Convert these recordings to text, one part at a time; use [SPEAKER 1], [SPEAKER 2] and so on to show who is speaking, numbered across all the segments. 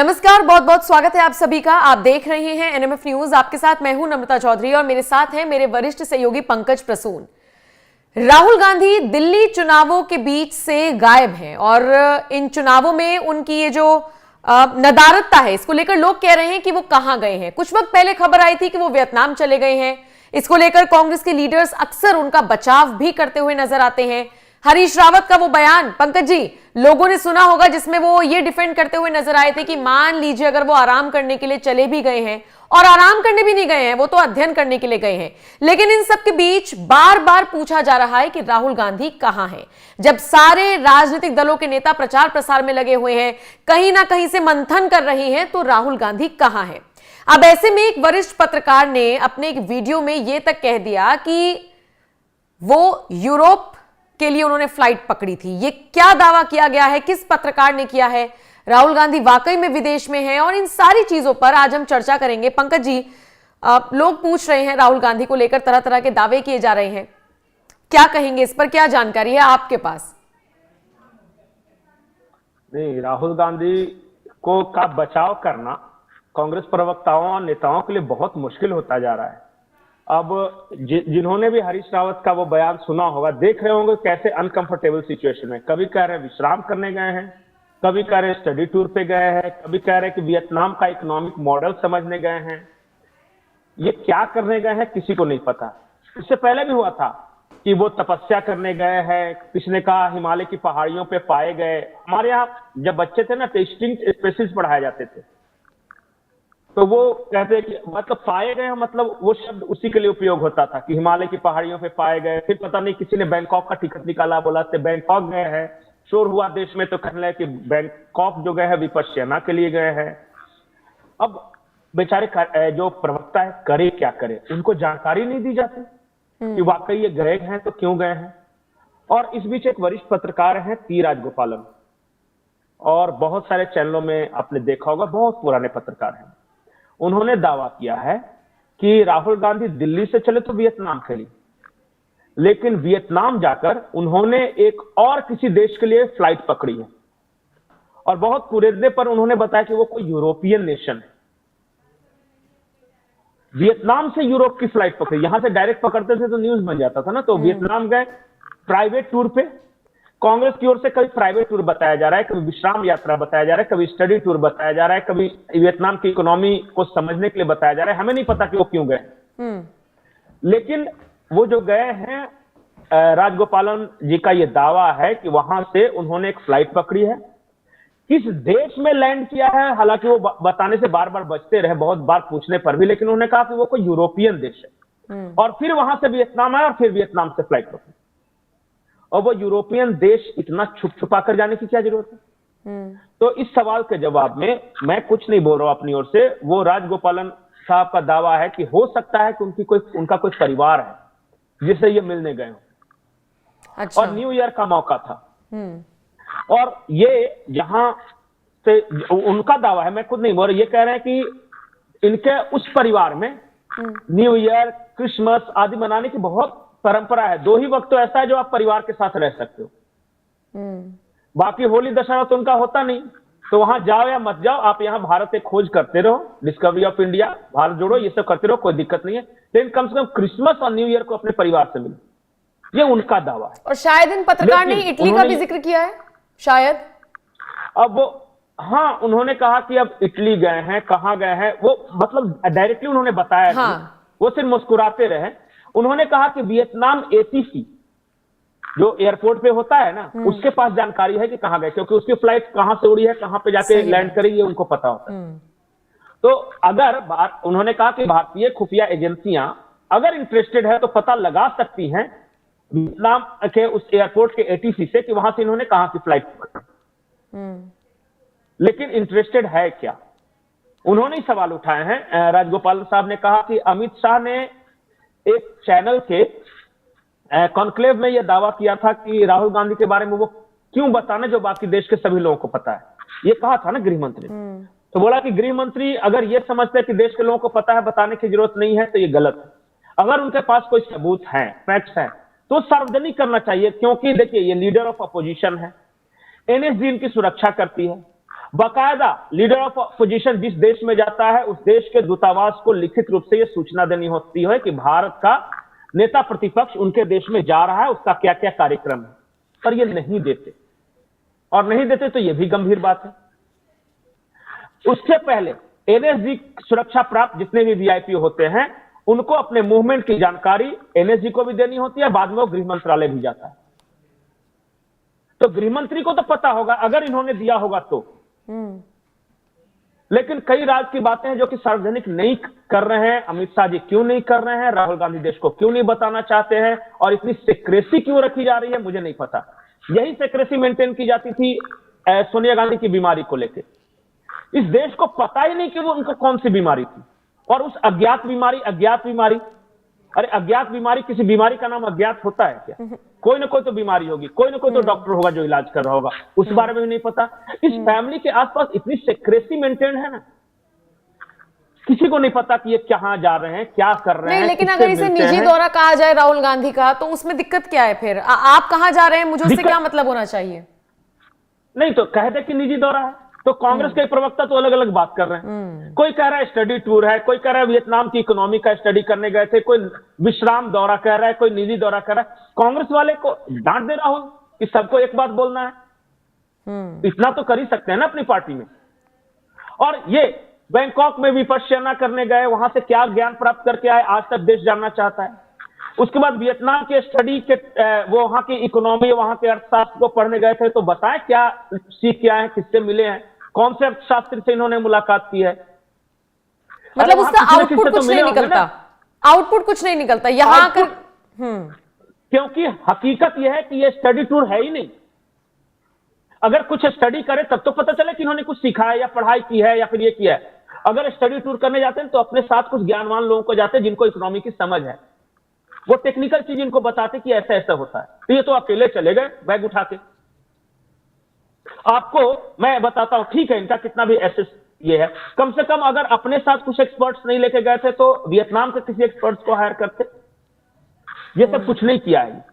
[SPEAKER 1] नमस्कार, बहुत बहुत स्वागत है आप सभी का। आप देख रहे हैं एनएमएफ न्यूज। आपके साथ मैं हूं नम्रता चौधरी और मेरे साथ हैं मेरे वरिष्ठ सहयोगी पंकज प्रसून। राहुल गांधी दिल्ली चुनावों के बीच से गायब हैं और इन चुनावों में उनकी ये जो नदारदता है, इसको लेकर लोग कह रहे हैं कि वो कहां गए हैं। कुछ वक्त पहले खबर आई थी कि वो वियतनाम चले गए हैं। इसको लेकर कांग्रेस के लीडर्स अक्सर उनका बचाव भी करते हुए नजर आते हैं। हरीश रावत का वो बयान, पंकज जी, लोगों ने सुना होगा, जिसमें वो ये डिफेंड करते हुए नजर आए थे कि मान लीजिए अगर वो आराम करने के लिए चले भी गए हैं, और आराम करने भी नहीं गए हैं, वो तो अध्ययन करने के लिए गए हैं, लेकिन इन सब के बीच बार बार पूछा जा रहा है कि राहुल गांधी कहां हैं। जब सारे राजनीतिक दलों के नेता प्रचार प्रसार में लगे हुए हैं, कहीं ना कहीं से मंथन कर रहे हैं, तो राहुल गांधी कहां हैं। अब ऐसे में एक वरिष्ठ पत्रकार ने अपने एक वीडियो में यह तक कह दिया कि वो यूरोप के लिए उन्होंने फ्लाइट पकड़ी थी। ये क्या दावा किया गया है, किस पत्रकार ने किया है, राहुल गांधी वाकई में विदेश में हैं, और इन सारी चीजों पर आज हम चर्चा करेंगे। पंकज जी, लोग पूछ रहे हैं, राहुल गांधी को लेकर तरह तरह के दावे किए जा रहे हैं, क्या कहेंगे इस पर, क्या जानकारी है आपके पास?
[SPEAKER 2] नहीं, राहुल गांधी को का बचाव करना कांग्रेस प्रवक्ताओं और नेताओं के लिए बहुत मुश्किल होता जा रहा है। अब जिन्होंने भी हरीश रावत का वो बयान सुना होगा, देख रहे होंगे कैसे अनकंफर्टेबल सिचुएशन में, कभी कह रहे हैं विश्राम करने गए हैं, कभी कह रहे हैं स्टडी टूर पे गए हैं, कभी कह रहे हैं कि वियतनाम का इकोनॉमिक मॉडल समझने गए हैं। ये क्या करने गए हैं किसी को नहीं पता। इससे पहले भी हुआ था कि वो तपस्या करने गए हैं, किसी ने कहा हिमालय की पहाड़ियों पे पाए गए। हमारे यहाँ जब बच्चे थे ना, टेस्टिंग स्पेसिस पढ़ाए जाते थे, तो वो कहते कि मतलब पाए गए, मतलब वो शब्द उसी के लिए उपयोग होता था कि हिमालय की पहाड़ियों पे पाए गए। फिर पता नहीं किसी ने बैंकॉक का टिकट निकाला, बोला तो बैंकॉक गए हैं। शोर हुआ देश में, तो कहने लगे कि बैंकॉक जो गए हैं विपश्यना के लिए गए हैं। अब बेचारे जो प्रवक्ता है करे क्या करे, उनको जानकारी नहीं दी जाती कि वाकई ये गए हैं तो क्यों गए हैं। और इस बीच एक वरिष्ठ पत्रकार हैं टी राजगोपालन, और बहुत सारे चैनलों में आपने देखा होगा, बहुत पुराने पत्रकार हैं। उन्होंने दावा किया है कि राहुल गांधी दिल्ली से चले तो वियतनाम के लिए, लेकिन वियतनाम जाकर उन्होंने एक और किसी देश के लिए फ्लाइट पकड़ी है, और बहुत कुरेदने पर उन्होंने बताया कि वो कोई यूरोपियन नेशन है। वियतनाम से यूरोप की फ्लाइट पकड़ी, यहां से डायरेक्ट पकड़ते थे तो न्यूज बन जाता था ना। तो वियतनाम गए प्राइवेट टूर पे। कांग्रेस की ओर से कभी प्राइवेट टूर बताया जा रहा है, कभी विश्राम यात्रा बताया जा रहा है, कभी स्टडी टूर बताया जा रहा है, कभी वियतनाम की इकोनॉमी को समझने के लिए बताया जा रहा है। हमें नहीं पता कि वो क्यों गए, लेकिन वो जो गए हैं, राजगोपालन जी का ये दावा है कि वहां से उन्होंने एक फ्लाइट पकड़ी है। किस देश में लैंड किया है, हालांकि वो बताने से बार बार बचते रहे, बहुत बार पूछने पर भी, लेकिन उन्होंने कहा कि वो कोई यूरोपियन देश है। और फिर वहां से वियतनाम आया, और फिर वियतनाम से फ्लाइट पकड़ी। और वो यूरोपियन देश इतना छुप छुपा कर जाने की क्या जरूरत है? तो इस सवाल के जवाब में मैं कुछ नहीं बोल रहा हूं अपनी ओर से। वो राजगोपालन साहब का दावा है कि हो सकता है कि उनका कोई परिवार है जिसे ये मिलने गए हों। अच्छा। और न्यू ईयर का मौका था, और ये जहां से उनका दावा है, मैं खुद नहीं बोल रहा, ये कह रहे हैं कि इनके उस परिवार में न्यू ईयर, क्रिसमस आदि मनाने की बहुत परंपरा है। दो ही वक्त तो ऐसा है जो आप परिवार के साथ रह सकते हो, बाकी होली दशहरा तो उनका होता नहीं। तो वहां जाओ या मत जाओ, आप यहाँ भारत एक खोज करते रहो, डिस्कवरी ऑफ इंडिया, भारत जोड़ो, ये सब करते रहो, कोई दिक्कत नहीं है, लेकिन कम से कम क्रिसमस और न्यू ईयर को अपने परिवार से मिलो, ये उनका दावा है।
[SPEAKER 1] और शायद इन पत्रकार ने इटली का भी जिक्र किया है, शायद।
[SPEAKER 2] अब वो, हाँ, उन्होंने कहा कि अब इटली गए हैं, कहाँ गए हैं, वो मतलब डायरेक्टली उन्होंने बताया। हाँ। वो सिर्फ मुस्कुराते रहे। उन्होंने कहा कि वियतनाम एटीसी जो एयरपोर्ट पे होता है ना, उसके पास जानकारी है कि कहां गए, क्योंकि उसकी फ्लाइट कहां से उड़ी है, कहां पे जाके लैंड करी, ये उनको पता होता है। तो अगर उन्होंने कहा कि भारतीय खुफिया एजेंसियां अगर इंटरेस्टेड है तो पता लगा सकती हैं वियतनाम के उस एयरपोर्ट के एटीसी से कि वहां से इन्होंने कहां की फ्लाइट पकड़ी, लेकिन इंटरेस्टेड है क्या, उन्होंने ही सवाल उठाए हैं। राजगोपाल साहब ने कहा कि अमित शाह ने एक चैनल के कॉन्क्लेव में यह दावा किया था कि राहुल गांधी के बारे में वो क्यों बताने जो बाकी देश के सभी लोगों को पता है, ये कहा था ना गृह मंत्री। तो बोला कि गृह मंत्री अगर ये समझते हैं कि देश के लोगों को पता है, बताने की जरूरत नहीं है, तो ये गलत है। अगर उनके पास कोई सबूत है, फैक्ट्स है, तो सार्वजनिक करना चाहिए, क्योंकि देखिए ये लीडर ऑफ अपोजिशन है, एनएसजी इनकी सुरक्षा करती है। बाकायदा लीडर ऑफ अपोजिशन जिस देश में जाता है उस देश के दूतावास को लिखित रूप से यह सूचना देनी होती है कि भारत का नेता प्रतिपक्ष उनके देश में जा रहा है, उसका क्या क्या कार्यक्रम है, पर ये नहीं देते। और नहीं देते तो यह भी गंभीर बात है। उससे पहले एनएसजी सुरक्षा प्राप्त जितने भी वीआईपी होते हैं उनको अपने मूवमेंट की जानकारी एनएसजी को भी देनी होती है, बाद में वो गृह मंत्रालय भी जाता है। तो गृह मंत्री को तो पता होगा अगर इन्होंने दिया होगा तो। लेकिन कई राज की बातें हैं जो कि सार्वजनिक नहीं कर रहे हैं। अमित शाह जी क्यों नहीं कर रहे हैं, राहुल गांधी देश को क्यों नहीं बताना चाहते हैं, और इतनी सिक्रेसी क्यों रखी जा रही है, मुझे नहीं पता। यही सिक्रेसी मेंटेन की जाती थी सोनिया गांधी की बीमारी को लेकर। इस देश को पता ही नहीं कि वो उनको कौन सी बीमारी थी, और उस अज्ञात बीमारी, अरे अज्ञात बीमारी, किसी बीमारी का नाम अज्ञात होता है क्या? कोई ना कोई तो बीमारी होगी, कोई ना कोई तो डॉक्टर होगा जो इलाज कर रहा होगा, उस बारे में भी नहीं पता। इस फैमिली के आसपास इतनी सिक्रेसी मेंटेन है ना, किसी को नहीं पता कि ये कहां जा रहे हैं, क्या कर रहे हैं।
[SPEAKER 1] लेकिन अगर इसे निजी दौरा कहा जाए राहुल गांधी का, तो उसमें दिक्कत क्या है फिर? आप कहां जा रहे हैं, मुझे उससे क्या मतलब होना चाहिए? नहीं
[SPEAKER 2] तो कह दे कि निजी दौरा है, तो कांग्रेस के प्रवक्ता तो अलग अलग बात कर रहे हैं। कोई कह रहा है स्टडी टूर है, कोई कह रहा है वियतनाम की इकोनॉमी का स्टडी करने गए थे, कोई विश्राम दौरा कह रहा है, कोई निजी दौरा कह रहा है। कांग्रेस वाले को डांट दे रहा हो कि सबको एक बात बोलना है। इतना तो कर ही सकते हैं ना अपनी पार्टी में। और ये बैंकॉक में विपश्यना करने गए, वहां से क्या ज्ञान प्राप्त करके आए, आज तक देश जानना चाहता है। उसके बाद वियतनाम के स्टडी के वो वहां की इकोनॉमी, वहां के अर्थशास्त्र को पढ़ने गए थे, तो बताएं क्या सीख के आए हैं, किससे मिले हैं, कौन से अर्थशास्त्री से इन्होंने मुलाकात की है।
[SPEAKER 1] मतलब उसका आउटपुट कुछ नहीं निकलता, आउटपुट कुछ नहीं निकलता यहां आकर।
[SPEAKER 2] क्योंकि हकीकत यह है कि यह स्टडी टूर है ही नहीं। अगर कुछ स्टडी करे तब तो पता चले कि इन्होंने कुछ सीखा है या पढ़ाई की है या फिर ये किया है। अगर स्टडी टूर करने जाते हैं तो अपने साथ कुछ ज्ञानवान लोगों को जाते हैं जिनको इकोनॉमी की समझ है, वो टेक्निकल चीज इनको बताते कि ऐसा ऐसा होता है। तो ये तो अकेले चले गए बैग उठा के। आपको मैं बताता हूं, ठीक है इनका कितना भी एसेस ये है, कम से कम अगर अपने साथ कुछ एक्सपर्ट्स नहीं लेके गए थे तो वियतनाम के किसी एक्सपर्ट्स को हायर करते। ये सब कुछ नहीं किया है,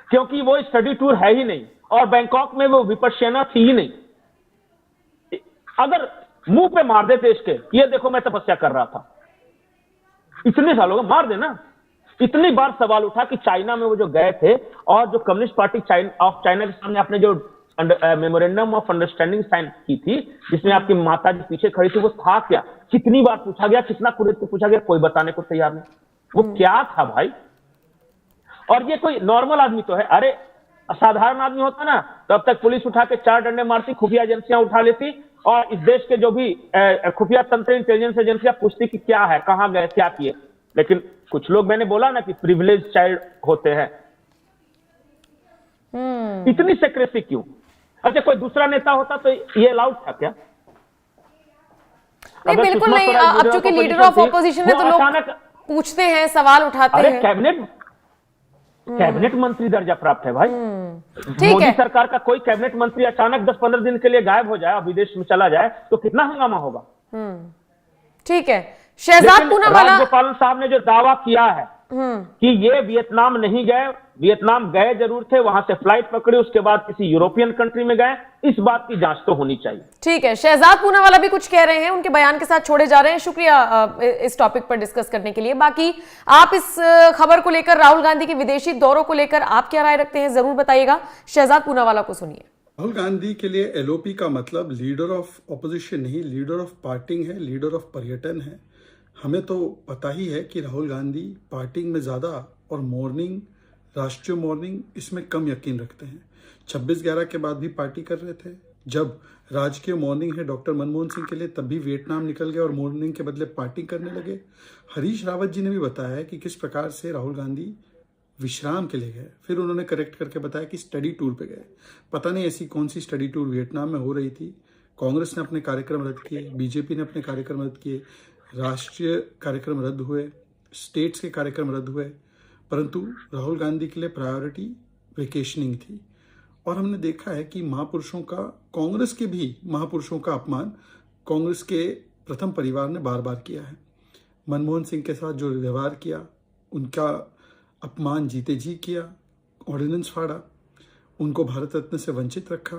[SPEAKER 2] क्योंकि वो स्टडी टूर है ही नहीं, और बैंकॉक में वो विपश्यना थी ही नहीं। अगर मुंह पे मार देते इसके, ये देखो मैं तपस्या कर रहा था, इतने सालों का मार देना। इतनी बार सवाल उठा कि चाइना में वो जो गए थे और जो कम्युनिस्ट पार्टी ऑफ चाइना के सामने आपने जो मेमोरेंडम ऑफ अंडरस्टैंडिंग साइन की थी, जिसमें आपकी माता जी पीछे खड़ी थी, वो था क्या? कितनी बार पूछा गया, कितना कुरेद को पूछा गया, कोई बताने को तैयार नहीं। वो क्या था भाई? और ये कोई नॉर्मल आदमी तो है, अरे असाधारण आदमी होता ना तो अब तक पुलिस उठा के 4 डंडे मारती, खुफिया एजेंसियां उठा लेती, और इस देश के जो भी खुफिया तंत्र, इंटेलिजेंस एजेंसियां पूछती कि क्या है, कहां गए, क्या किए। लेकिन कुछ लोग, मैंने बोला ना कि प्रिविलेज चाइल्ड होते हैं। इतनी सेक्रेसी क्यों? अच्छा कोई दूसरा नेता होता तो ये अलाउड था क्या?
[SPEAKER 1] नहीं बिल्कुल नहीं। अब चूंकि लीडर ऑफ ऑपोजिशन है तो लोग पूछते हैं, सवाल उठाते हैं।
[SPEAKER 2] कैबिनेट मंत्री दर्जा प्राप्त है भाई। मोदी सरकार का कोई कैबिनेट मंत्री अचानक 10-15 दिन के लिए गायब हो जाए और विदेश में चला जाए तो कितना हंगामा होगा।
[SPEAKER 1] ठीक है, शहजाद पूनावाला,
[SPEAKER 2] राजगोपालन साहब ने जो दावा किया है कि ये वियतनाम नहीं गए, वियतनाम गए जरूर थे, वहां से फ्लाइट पकड़ी, उसके बाद किसी यूरोपियन कंट्री में गए, इस बात की जांच तो होनी चाहिए।
[SPEAKER 1] ठीक है, शहजाद पूनावाला भी कुछ कह रहे हैं, उनके बयान के साथ छोड़े जा रहे हैं। शुक्रिया इस टॉपिक पर डिस्कस करने के लिए। बाकी आप इस खबर को लेकर, राहुल गांधी के विदेशी दौरों को लेकर आप क्या राय रखते हैं, जरूर बताइएगा। शहजाद पूनावाला को सुनिए।
[SPEAKER 3] राहुल गांधी के लिए एलओपी का मतलब लीडर ऑफ ऑपोजिशन नहीं, लीडर ऑफ पार्टिंग है, लीडर ऑफ पर्यटन है। हमें तो पता ही है कि राहुल गांधी पार्टिंग में ज़्यादा और मॉर्निंग, राष्ट्रीय मॉर्निंग, इसमें कम यकीन रखते हैं। 26/11 के बाद भी पार्टी कर रहे थे। जब राजकीय मॉर्निंग है डॉक्टर मनमोहन सिंह के लिए, तब भी वियतनाम निकल गए और मॉर्निंग के बदले पार्टी करने लगे। हरीश रावत जी ने भी बताया है कि किस प्रकार से राहुल गांधी विश्राम के लिए गए, फिर उन्होंने करेक्ट करके बताया कि स्टडी टूर पे गए। पता नहीं ऐसी कौन सी स्टडी टूर वियतनाम में हो रही थी। कांग्रेस ने अपने कार्यक्रम रद्द किए, बीजेपी ने अपने कार्यक्रम रद्द किए, राष्ट्रीय कार्यक्रम रद्द हुए, स्टेट्स के कार्यक्रम रद्द हुए, परंतु राहुल गांधी के लिए प्रायोरिटी वेकेशनिंग थी। और हमने देखा है कि महापुरुषों का, कांग्रेस के भी महापुरुषों का अपमान कांग्रेस के प्रथम परिवार ने बार बार किया है। मनमोहन सिंह के साथ जो व्यवहार किया, उनका अपमान जीते जी किया, ऑर्डिनेंस फाड़ा, उनको भारत रत्न से वंचित रखा,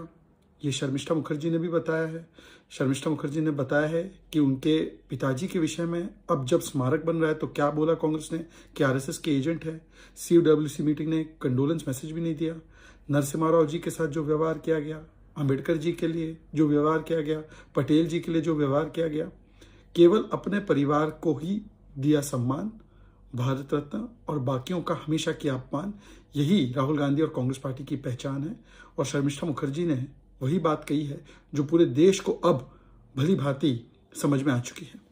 [SPEAKER 3] ये शर्मिष्ठा मुखर्जी ने भी बताया है। शर्मिष्ठा मुखर्जी ने बताया है कि उनके पिताजी के विषय में अब जब स्मारक बन रहा है तो क्या बोला कांग्रेस ने कि आरएसएस के एजेंट है। CWC मीटिंग ने कंडोलेंस मैसेज भी नहीं दिया। नरसिम्हा राव जी के साथ जो व्यवहार किया गया, अंबेडकर जी के लिए जो व्यवहार किया गया, पटेल जी के लिए जो व्यवहार किया गया, केवल अपने परिवार को ही दिया सम्मान, भारत रत्न, और बाकियों का हमेशा किया अपमान। यही राहुल गांधी और कांग्रेस पार्टी की पहचान है। और शर्मिष्ठा मुखर्जी ने वही बात कही है जो पूरे देश को अब भली भांति समझ में आ चुकी है।